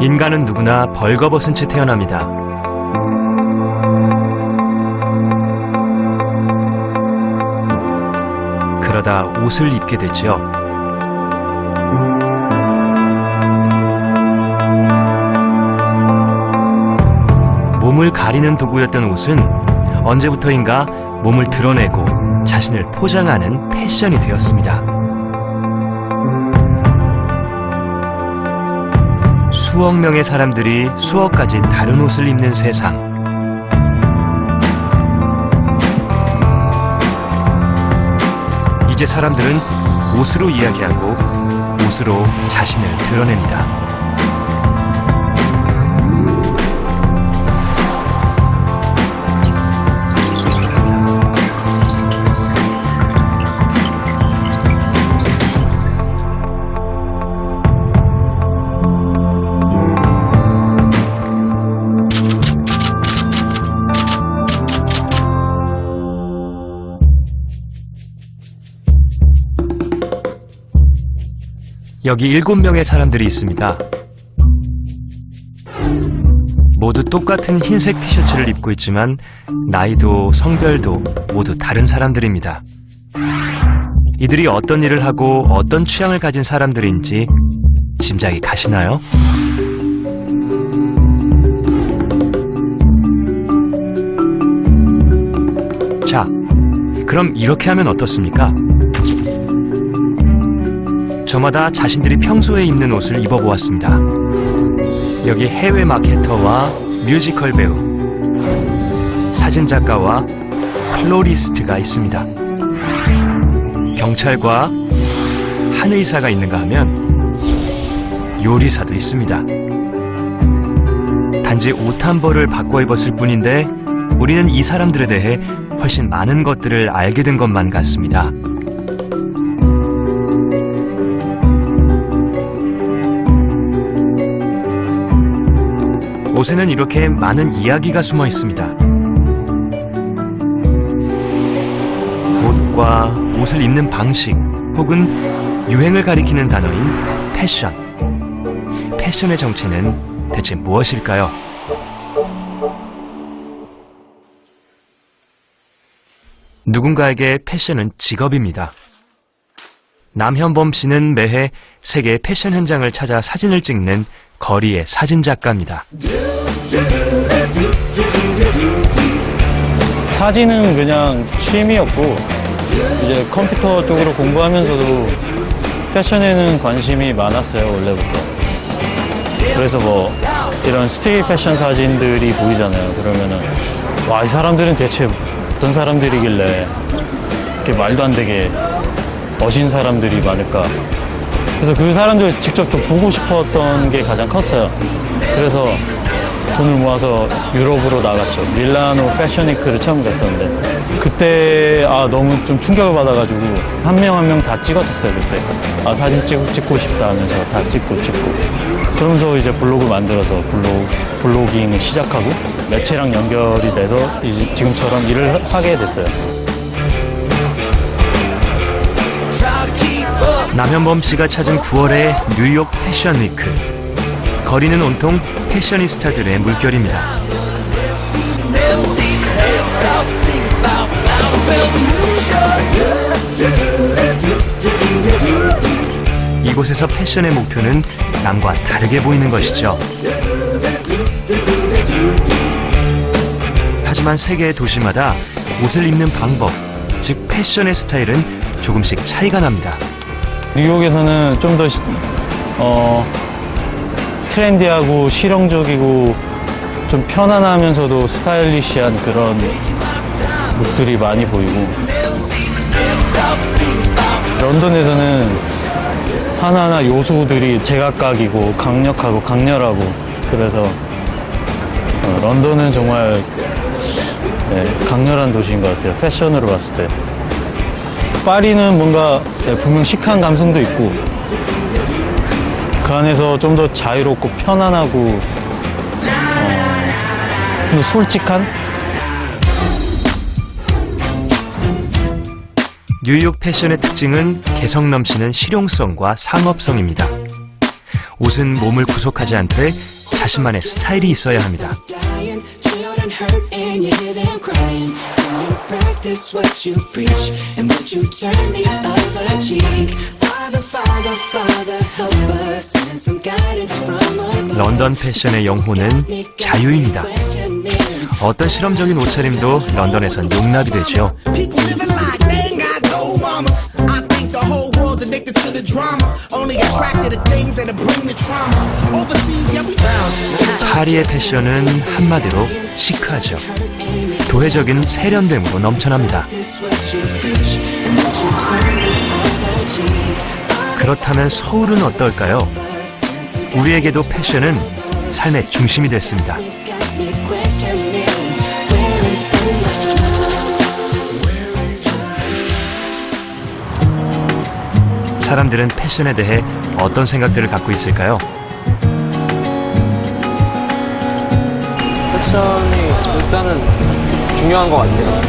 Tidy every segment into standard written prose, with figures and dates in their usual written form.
인간은 누구나 벌거벗은 채 태어납니다. 그러다 옷을 입게 되죠. 몸을 가리는 도구였던 옷은 언제부터인가 몸을 드러내고 자신을 포장하는 패션이 되었습니다. 수억 명의 사람들이 수억 가지 다른 옷을 입는 세상. 이제 사람들은 옷으로 이야기하고 옷으로 자신을 드러냅니다. 여기 7명의 사람들이 있습니다. 모두 똑같은 흰색 티셔츠를 입고 있지만 나이도 성별도 모두 다른 사람들입니다. 이들이 어떤 일을 하고 어떤 취향을 가진 사람들인지 짐작이 가시나요? 자, 그럼 이렇게 하면 어떻습니까? 저마다 자신들이 평소에 입는 옷을 입어보았습니다. 여기 해외 마케터와 뮤지컬 배우, 사진작가와 플로리스트가 있습니다. 경찰과 한의사가 있는가 하면 요리사도 있습니다. 단지 옷 한 벌을 바꿔 입었을 뿐인데 우리는 이 사람들에 대해 훨씬 많은 것들을 알게 된 것만 같습니다. 옷에는 이렇게 많은 이야기가 숨어 있습니다. 옷과 옷을 입는 방식 혹은 유행을 가리키는 단어인 패션. 패션의 정체는 대체 무엇일까요? 누군가에게 패션은 직업입니다. 남현범 씨는 매해 세계 패션 현장을 찾아 사진을 찍는 거리의 사진작가입니다. 사진은 그냥 취미였고 이제 컴퓨터 쪽으로 공부하면서도 패션에는 관심이 많았어요, 원래부터. 그래서 뭐 이런 스트릿 패션 사진들이 보이잖아요. 그러면은 와, 이 사람들은 대체 어떤 사람들이길래 이렇게 말도 안 되게 멋진 사람들이 많을까. 그래서 그 사람들 직접 좀 보고 싶었던 게 가장 컸어요. 그래서 돈을 모아서 유럽으로 나갔죠. 밀라노 패션위크를 처음 갔었는데 그때 너무 좀 충격을 받아가지고 한 명 한 명 다 찍었었어요. 그때 사진 찍고 싶다 하면서 다 찍고 그러면서 이제 블로그 만들어서 블로깅을 시작하고 매체랑 연결이 돼서 이제 지금처럼 일을 하게 됐어요. 남현범 씨가 찾은 9월의 뉴욕 패션 위크. 거리는 온통 패셔니스타들의 물결입니다. 이곳에서 패션의 목표는 남과 다르게 보이는 것이죠. 하지만 세계의 도시마다 옷을 입는 방법, 즉 패션의 스타일은 조금씩 차이가 납니다. 뉴욕에서는 좀 더 트렌디하고 실용적이고 좀 편안하면서도 스타일리시한 그런 룩들이 많이 보이고, 런던에서는 하나하나 요소들이 제각각이고 강력하고 강렬하고, 그래서 런던은 정말 강렬한 도시인 것 같아요. 패션으로 봤을 때. 파리는 뭔가 분명 시크한 감성도 있고 그 안에서 좀 더 자유롭고 편안하고 좀 더 솔직한? 뉴욕 패션의 특징은 개성 넘치는 실용성과 상업성입니다. 옷은 몸을 구속하지 않되 자신만의 스타일이 있어야 합니다. Children hurt and you hear them crying. When you practice what you preach and would you turn the other cheek? Father, Father, Father, help us. Send some guidance from above. 런던 패션의 영혼은 자유입니다. 어떤 실험적인 옷차림도 런던에선 용납이 되죠. People living like they ain't got no mamas. I think the whole world's addicted to the drama. Only attracted to things that bring the trauma. Overseas, yeah, we found. 파리의 패션은 한마디로 시크하죠. 도회적인 세련됨으로 넘쳐납니다. 그렇다면 서울은 어떨까요? 우리에게도 패션은 삶의 중심이 됐습니다. 사람들은 패션에 대해 어떤 생각들을 갖고 있을까요? 패션이 일단은 중요한 것 같아요.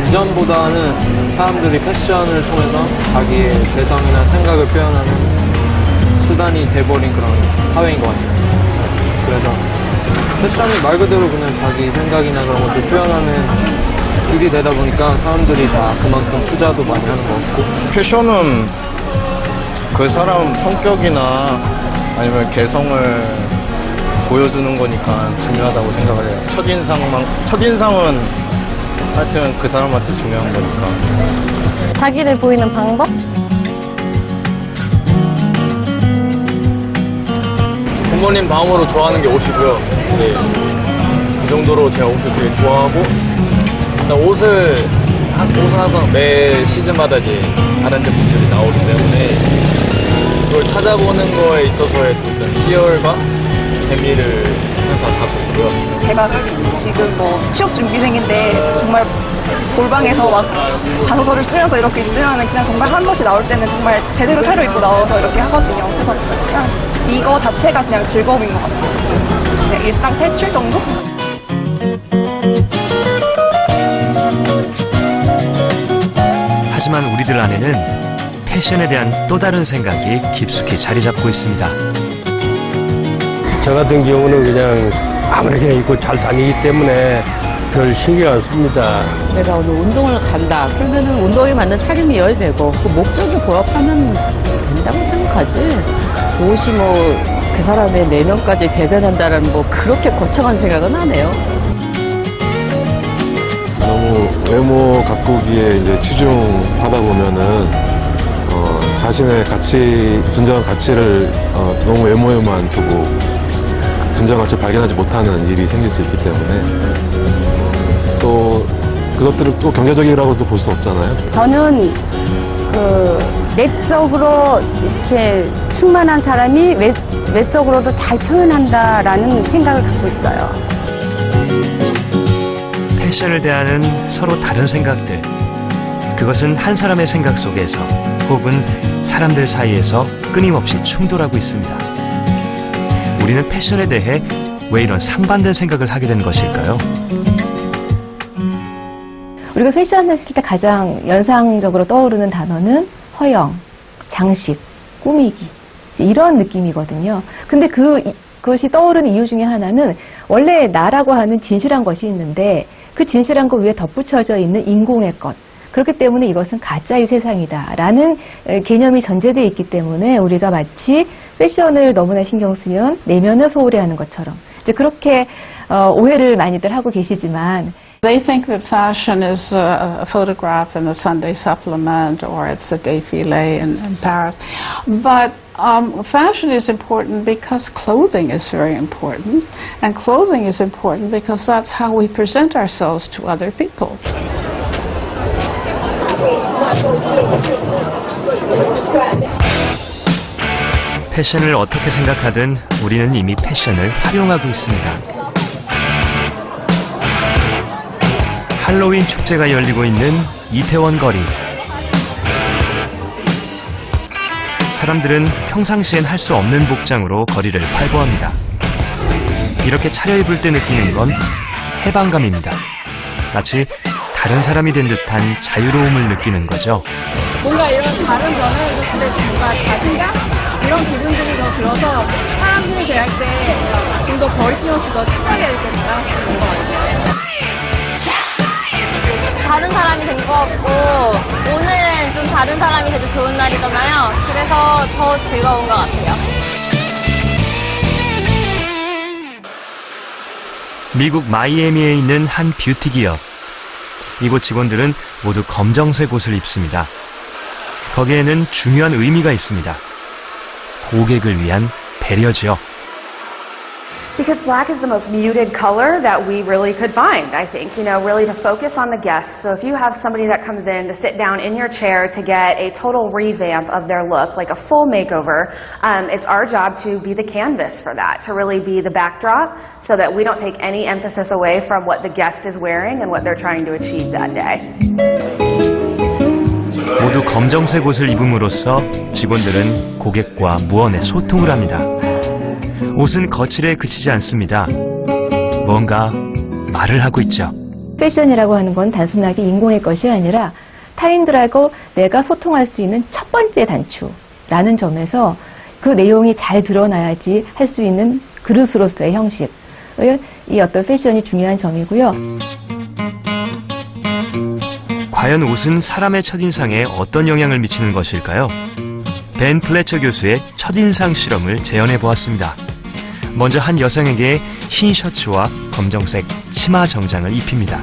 이전보다는 사람들이 패션을 통해서 자기의 개성이나 생각을 표현하는 수단이 돼버린 그런 사회인 것 같아요. 그래서 패션이 말 그대로 그냥 자기 생각이나 그런 것들 표현하는 길이 되다 보니까 사람들이 다 그만큼 투자도 많이 하는 것 같고. 패션은 그 사람 성격이나 아니면 개성을 보여주는 거니까 중요하다고 생각을 해요. 첫인상은 하여튼 그 사람한테 중요한 거니까. 자기를 보이는 방법? 부모님 다음으로 좋아하는 게 옷이고요. 네, 그 정도로 제가 옷을 되게 좋아하고, 일단 옷은 항상 매 시즌마다 이제 다른 제품들이 나오기 때문에 그걸 찾아보는 거에 있어서의 어떤 희열과 재미를 항상 갖고 있고요. 제가 지금 뭐 취업 준비생인데 정말 골방에서 막 자소서를 쓰면서 이렇게 있지만은 그냥 정말 한 번씩 나올 때는 정말 제대로 차려입고 나와서 이렇게 하거든요. 그래서 그냥 이거 자체가 그냥 즐거움인 것 같아요. 그냥 일상 탈출 정도? 하지만 우리들 안에는 패션에 대한 또 다른 생각이 깊숙이 자리 잡고 있습니다. 저 같은 경우는 그냥 아무렇게나 입고 잘 다니기 때문에 별 신경 안 씁니다. 내가 오늘 운동을 간다. 그러면은 운동에 맞는 차림이어야 되고 그 목적이 부합하면 된다고 생각하지. 옷이 뭐 그 사람의 내면까지 대변한다라는 뭐 그렇게 거창한 생각은 안 해요. 너무 외모 가꾸기에 이제 치중하다 보면은 자신의 가치, 진정한 가치를 너무 외모에만 두고 진정한 가치를 발견하지 못하는 일이 생길 수 있기 때문에 또 그것들을 또 경제적이라고도 볼 수 없잖아요. 저는 내적으로 이렇게 충만한 사람이 외적으로도 잘 표현한다라는 생각을 갖고 있어요. 패션을 대하는 서로 다른 생각들. 그것은 한 사람의 생각 속에서 혹은 사람들 사이에서 끊임없이 충돌하고 있습니다. 우리는 패션에 대해 왜 이런 상반된 생각을 하게 된 것일까요? 우리가 패션 했을 때 가장 연상적으로 떠오르는 단어는 허영, 장식, 꾸미기 이런 느낌이거든요. 근데 그것이 떠오르는 이유 중에 하나는 원래 나라고 하는 진실한 것이 있는데 그 진실한 것 위에 덧붙여져 있는 인공의 것. 그렇기 때문에 이것은 가짜의 세상이다라는 개념이 전제되어 있기 때문에 우리가 마치 패션을 너무나 신경 쓰면 내면을 소홀히 하는 것처럼 이제 그렇게 오해를 많이들 하고 계시지만 They think that fashion is a photograph in the Sunday supplement or it's a défilé in Paris. But fashion is important because clothing is very important. And clothing is important because that's how we present ourselves to other people. 패션을 어떻게 생각하든 우리는 이미 패션을 활용하고 있습니다. 할로윈 축제가 열리고 있는 이태원 거리. 사람들은 평상시엔 할 수 없는 복장으로 거리를 활보합니다. 이렇게 차려입을 때 느끼는 건 해방감입니다. 마치 다른 사람이 된 듯한 자유로움을 느끼는 거죠. 뭔가 이런 다른 변화를 줬을 때 뭔가 자신감? 이런 부분들이 더 들어서 사람들을 대할 때 좀 더 버리팅 없이 더 친하게 이렇게 대할 수 있는 것 같아요. 다른 사람이 된 것 같고 오늘은 좀 다른 사람이 돼도 좋은 날이잖아요. 그래서 더 즐거운 것 같아요. 미국 마이애미에 있는 한 뷰티 기업. 이곳 직원들은 모두 검정색 옷을 입습니다. 거기에는 중요한 의미가 있습니다. 고객을 위한 배려지요. Because black is the most muted color that we really could find, I think, really to focus on the guests. So if you have somebody that comes in to sit down in your chair to get a total revamp of their look, like a full makeover, it's our job to be the canvas for that, to really be the backdrop so that we don't take any emphasis away from what the guest is wearing and what they're trying to achieve that day. 모두 검정색 옷을 입음으로써 직원들은 고객과 무언의 소통을 합니다. 옷은 거칠에 그치지 않습니다. 뭔가 말을 하고 있죠. 패션이라고 하는 건 단순하게 인공의 것이 아니라 타인들하고 내가 소통할 수 있는 첫 번째 단추라는 점에서 그 내용이 잘 드러나야지 할 수 있는 그릇으로서의 형식. 이 어떤 패션이 중요한 점이고요. 과연 옷은 사람의 첫인상에 어떤 영향을 미치는 것일까요? 벤 플래처 교수의 첫인상 실험을 재현해 보았습니다. 먼저 한 여성에게 흰 셔츠와 검정색 치마 정장을 입힙니다.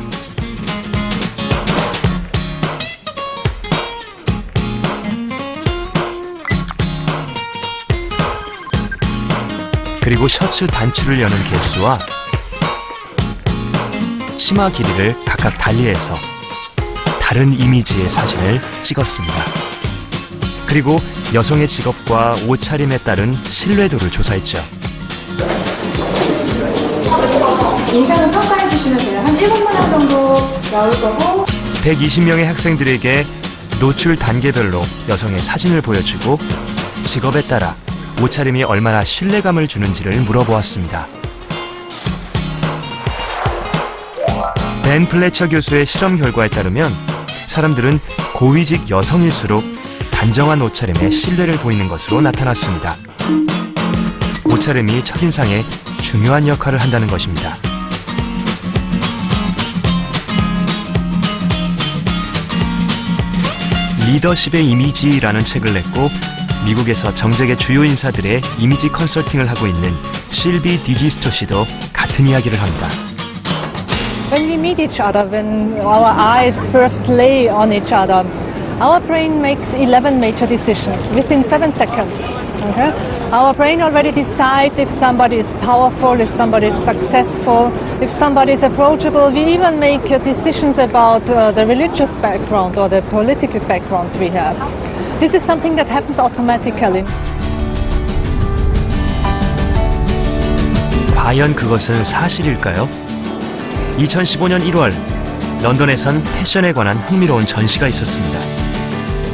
그리고 셔츠 단추를 여는 개수와 치마 길이를 각각 달리해서 다른 이미지의 사진을 찍었습니다. 그리고 여성의 직업과 옷차림에 따른 신뢰도를 조사했죠. 인상을 평가해 주시면 돼요. 한 7문항 정도 나올 거고 120명의 학생들에게 노출 단계별로 여성의 사진을 보여주고 직업에 따라 옷차림이 얼마나 신뢰감을 주는지를 물어보았습니다. 벤 플래처 교수의 실험 결과에 따르면 사람들은 고위직 여성일수록 단정한 옷차림에 신뢰를 보이는 것으로 나타났습니다. 옷차림이 첫인상에 중요한 역할을 한다는 것입니다. 리더십의 이미지라는 책을 냈고 미국에서 정재계 주요 인사들의 이미지 컨설팅을 하고 있는 실비 디지스토 씨도 같은 이야기를 합니다. When we meet each other, when our eyes first lay on each other, our brain makes 11 major decisions within 7 seconds. Okay? Our brain already decides if somebody is powerful, if somebody is successful, if somebody is approachable. We even make decisions about the religious background or the political background we have. This is something that happens automatically. 과연 그것은 사실일까요? 2015년 1월 런던에선 패션에 관한 흥미로운 전시가 있었습니다.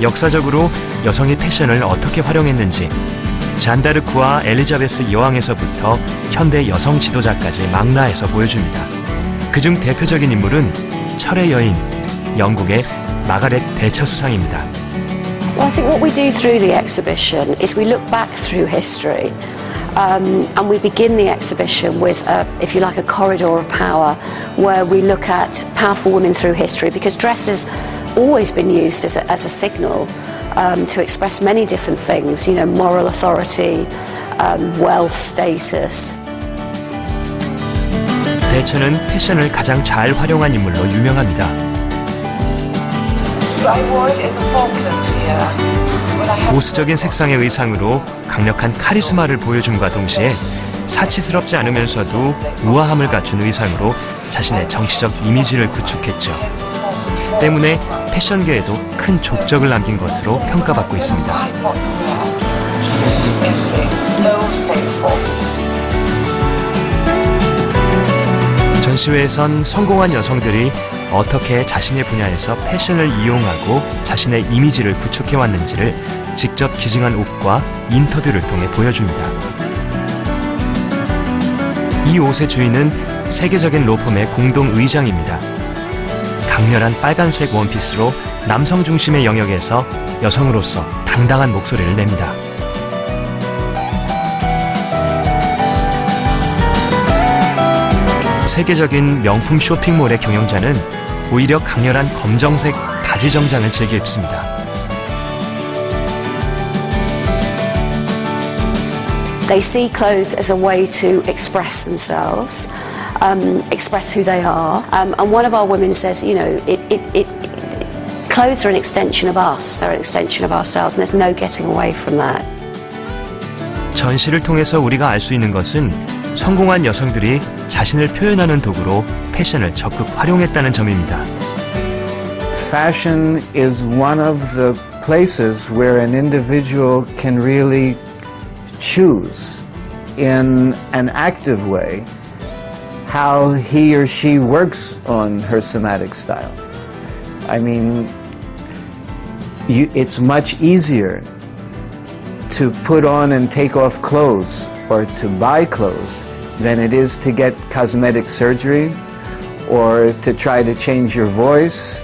역사적으로 여성이 패션을 어떻게 활용했는지 잔다르크와 엘리자베스 여왕에서부터 현대 여성 지도자까지 망라해서 보여줍니다. 그중 대표적인 인물은 철의 여인, 영국의 마가렛 대처 수상입니다. Well, I think what we do through the exhibition is we look back through history. And we begin the exhibition with, if you like, a corridor of power where we look at powerful women through history, because dress has always been used as a signal to express many different things, moral authority, wealth, status. 대처는 패션을 가장 잘 활용한 인물로 유명합니다. 보수적인 색상의 의상으로 강력한 카리스마를 보여줌과 동시에 사치스럽지 않으면서도 우아함을 갖춘 의상으로 자신의 정치적 이미지를 구축했죠. 때문에 패션계에도 큰 족적을 남긴 것으로 평가받고 있습니다. 전시회에선 성공한 여성들이 어떻게 자신의 분야에서 패션을 이용하고 자신의 이미지를 구축해왔는지를 직접 기증한 옷과 인터뷰를 통해 보여줍니다. 이 옷의 주인은 세계적인 로펌의 공동 의장입니다. 강렬한 빨간색 원피스로 남성 중심의 영역에서 여성으로서 당당한 목소리를 냅니다. 세계적인 명품 쇼핑몰의 경영자는 오히려 강렬한 검정색 바지 정장을 즐겨 입습니다. They see clothes as a way to express themselves, express who they are. And one of our women says, you know, clothes are an extension of us. They're an extension of ourselves, and there's no getting away from that. 전시를 통해서 우리가 알 수 있는 것은 성공한 여성들이 자신을 표현하는 도구로 패션을 적극 활용했다는 점입니다. Fashion is one of the places where an individual can really choose in an active way how he or she works on her somatic style. I mean, it's much easier to put on and take off clothes or to buy clothes than it is to get cosmetic surgery or to try to change your voice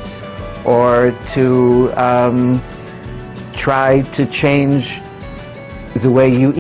or to try to change the way you eat.